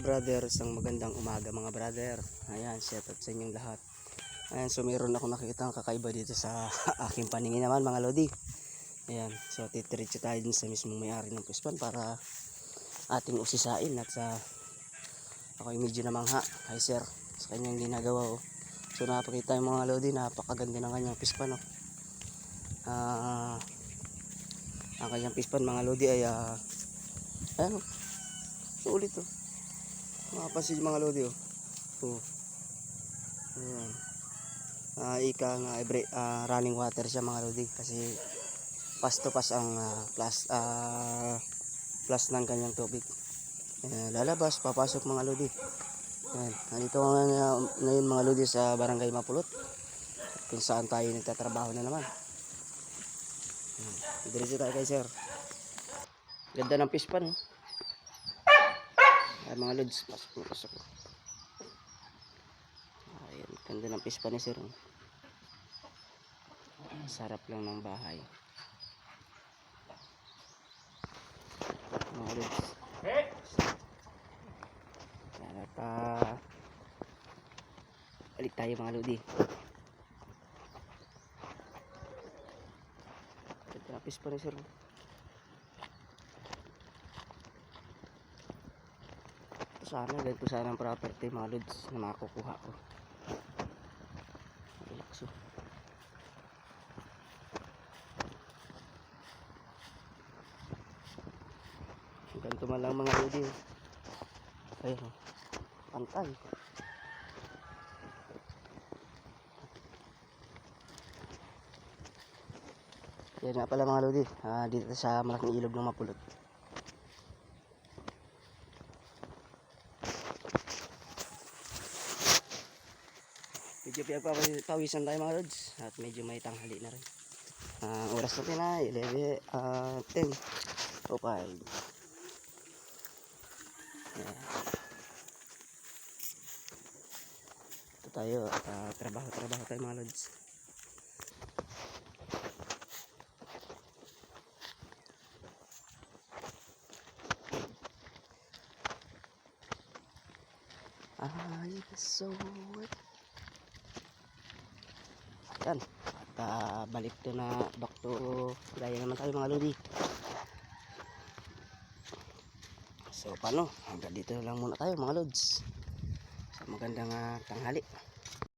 brother, isang magandang umaga mga brother. Ayan, shout out sa inyong lahat. Ayan, so meron ako nakikita kakaiba dito sa aking paningin naman mga lodi. Ayan, so titiritso tayo din sa mismong may-ari ng pispan para ating usisain at sa ako ay medyo namangha kay sir sa kanyang ginagawa. Oh. So napakita yung mga lodi, napakaganda ng kanyang pispan. Oh. Ang kanyang pispan mga lodi ay ayan, sulit oh. Makapansin mga lodi oh. Oh. Ayan. Ika nga running water siya mga lodi kasi pass to pass ang plus ng kanyang tubig. Lalabas, papasok mga lodi. Ayan. Nandito ngayon mga lodi sa Barangay Mapulot kung saan tayo nagtatrabaho na naman. Diretso tayo kay sir. Ganda ng pispan. Ay mga lods, pasok. Ayan, ganda ng pispan ni sir. Sarap lang ng bahay. Mga lods. At balik tayo mga lodi. Ganda ng pispan ni sir. Ganito sana ang property mga lods na makukuha ko. Relax oh. Ganito man lang mga lodi. Ayun oh. Pantay. Yan nga pala mga lodi. Dito sa malaking ilog ng Mapulot. Medyo pinagpapawisan tayo mga lods at medyo may tanghali na rin. Oras natin ay 10 o 5. Ito tayo at trabaho tayo mga lods. So yan, at balik to na back to gaya naman tayo mga lodi. So paano, hanggang dito lang muna tayo mga lods. So magandang tanghali.